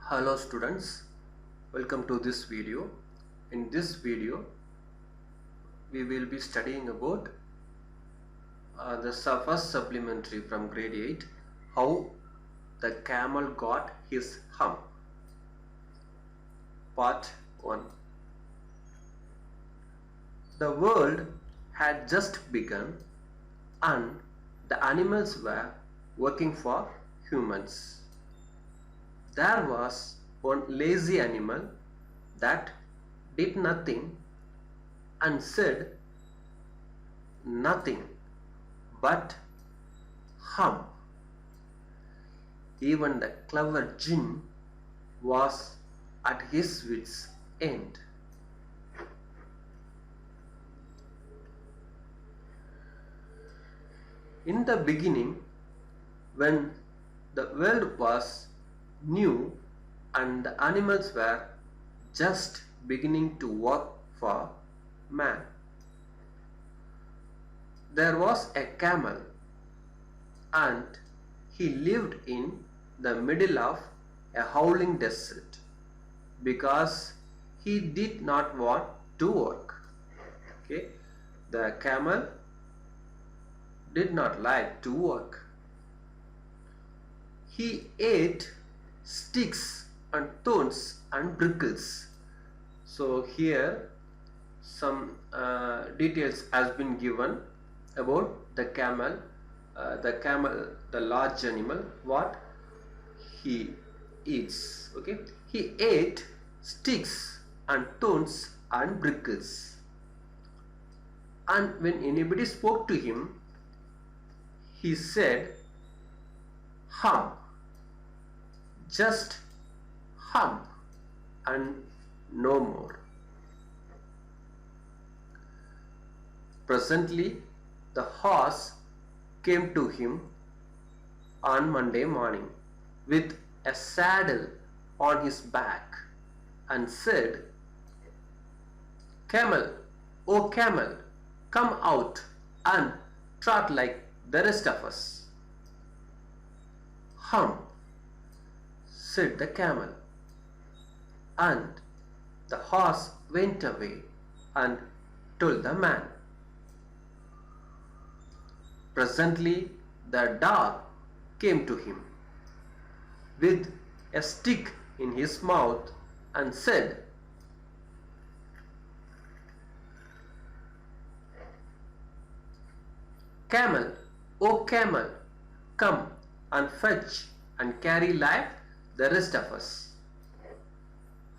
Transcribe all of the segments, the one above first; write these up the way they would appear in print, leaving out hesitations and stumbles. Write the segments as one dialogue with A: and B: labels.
A: Hello students, welcome to this video. In this video we will be studying about the first supplementary from grade 8, how the camel got his hump. Part 1. The world had just begun and the animals were working for humans. There was one lazy animal that did nothing and said nothing but hum. Even the clever jinn was at his wits' end. In the beginning, when the world was new and the animals were just beginning to work for man, there was a camel and he lived in the middle of a howling desert because he did not want to work. Okay, the camel did not like to work. He ate sticks and thorns and prickles. So here some details has been given about the camel. The large animal, what he eats. Okay, he ate sticks and thorns and prickles. And when anybody spoke to him, he said, "Hump, just hump and no more." Presently, the horse came to him on Monday morning with a saddle on his back and said, "Camel, oh camel, come out and trot like the rest of us." "Hump," said the camel, and the horse went away and told the man. Presently the dog came to him with a stick in his mouth and said, "Camel, oh camel, come and fetch and carry like the rest of us."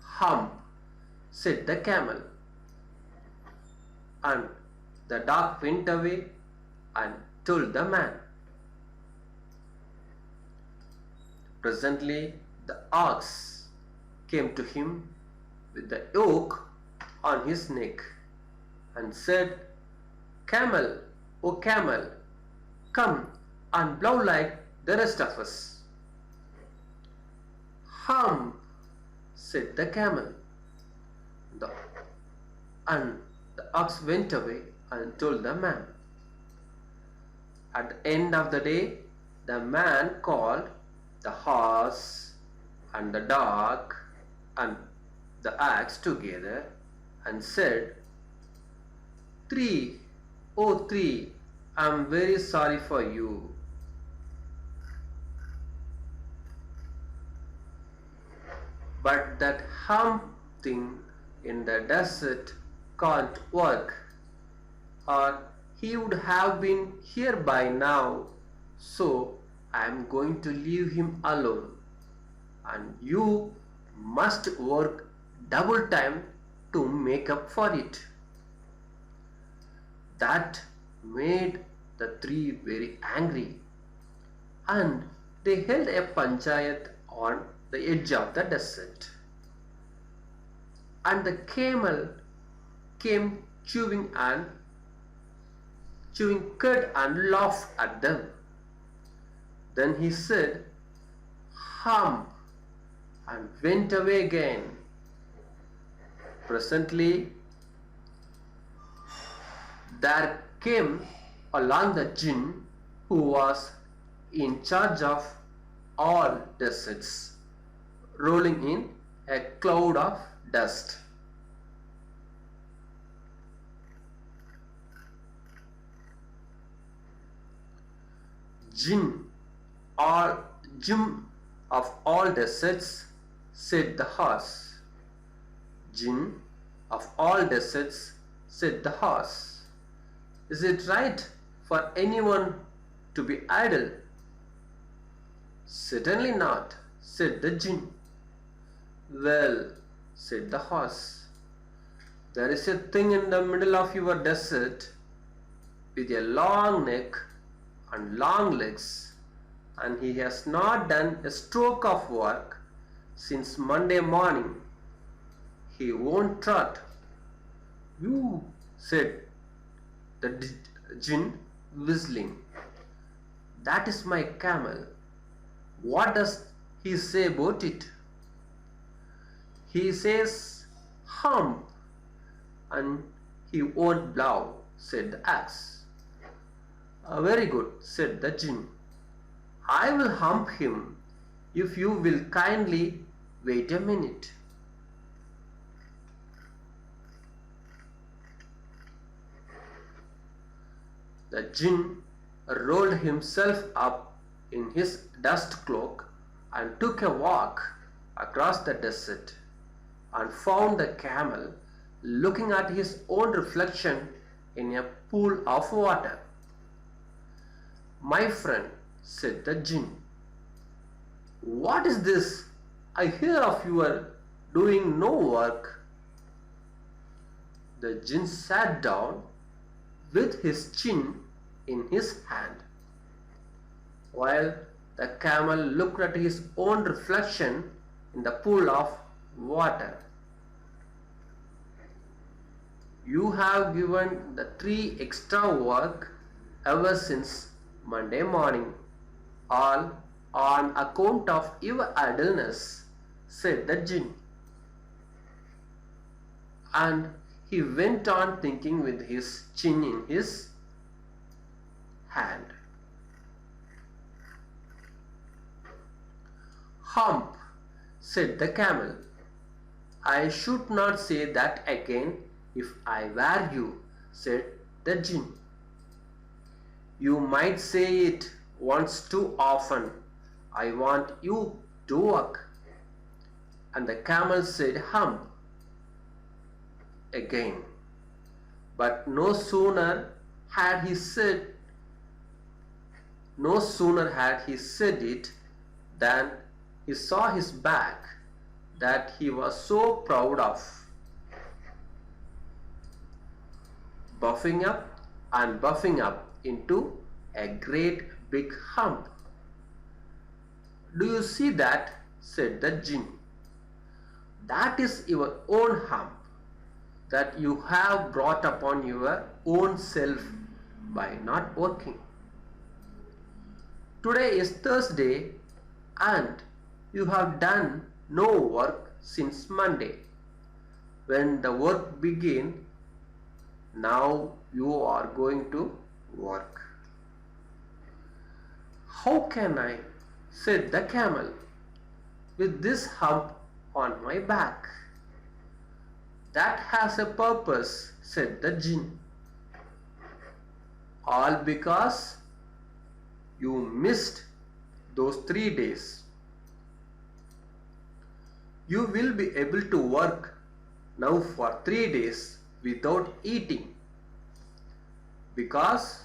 A: "Hump," said the camel, and the dog went away and told the man. Presently the ox came to him with the yoke on his neck and said, "Camel, oh camel, come and blow like the rest of us." "Hump," said the camel, and the ox went away and told the man. At the end of the day, the man called the horse and the dog and the ox together and said, "Three, oh three, I am very sorry for you. But that hump thing in the desert can't work, or he would have been here by now, so I am going to leave him alone, and you must work double time to make up for it." That made the three very angry, and they held a panchayat on the edge of the desert. And the camel came chewing cud and laughed at them. Then he said, "Hump," and went away again. Presently there came along the jinn who was in charge of all deserts. rolling in a cloud of dust. Jinn, all Jim of all deserts, said the horse. Jinn of all deserts, said the horse. Is it right for anyone to be idle? Certainly not, said the Jinn. Well, said the horse, there is a thing in the middle of your desert with a long neck and long legs, and he has not done a stroke of work since Monday morning. He won't trot. You, said the Jinn, whistling. That is my camel. What does he say about it? He says, hump, and he won't blow, said the ass. Very good, said the Jinn. I will hump him if you will kindly wait a minute. The Jinn rolled himself up in his dust cloak and took a walk across the desert and found the camel looking at his own reflection in a pool of water. My friend, said the Jinn, what is this I hear of your doing no work? The Jinn sat down with his chin in his hand, while the camel looked at his own reflection in the pool of water. You have given the 3 extra work ever since Monday morning, all on account of your idleness, said the Jinn. And he went on thinking with his chin in his hand. Hump, said the camel. I should not say that again if I were you, said the Jinn. You might say it once too often. I want you to work. And the camel said hump again. But no sooner had he said it than he saw his back that he was so proud of, buffing up and buffing up into a great big hump. Do you see that? Said the Jinn. That is your own hump that you have brought upon your own self by not working. Today is Thursday and you have done no work since Monday. When the work began, now you are going to work. How can I? Said the camel, with this hump on my back. That has a purpose, said the Jinn. All because you missed those 3 days. You will be able to work now for 3 days without eating, because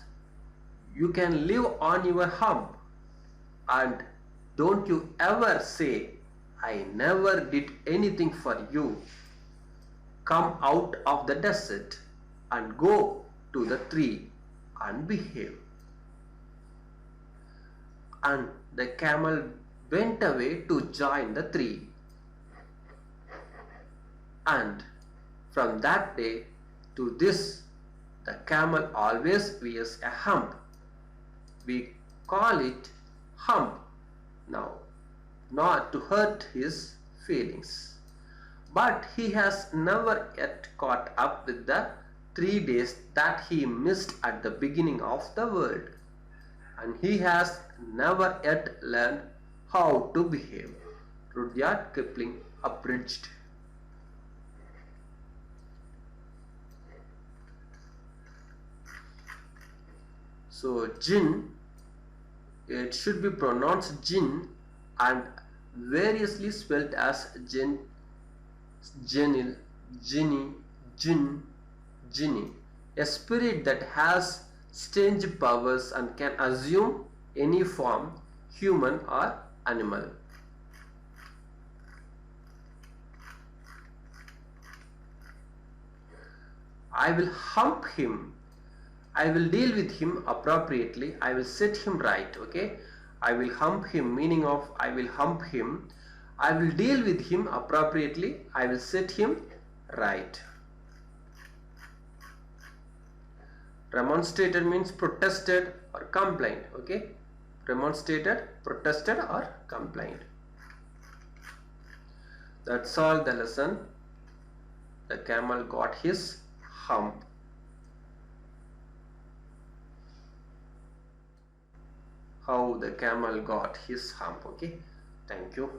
A: you can live on your hump. And don't you ever say, I never did anything for you. Come out of the desert and go to the tree and behave. And the camel went away to join the tree. And from that day to this, the camel always wears a hump. We call it hump now, not to hurt his feelings. But he has never yet caught up with the 3 days that he missed at the beginning of the world. And he has never yet learned how to behave Rudyard Kipling abridged. So jinn, it should be pronounced jinn and variously spelled as jinn, jenil, jinni, jinn, jinni. A spirit that has strange powers and can assume any form, human or animal. I will hump him. I will deal with him appropriately. I will set him right. Okay. I will hump him, meaning of I will hump him. I will deal with him appropriately. I will set him right. Remonstrated means protested or complained. Okay. Remonstrated, protested or complained. That's all the lesson. The camel got his hump. How the camel got his hump. Okay. Thank you.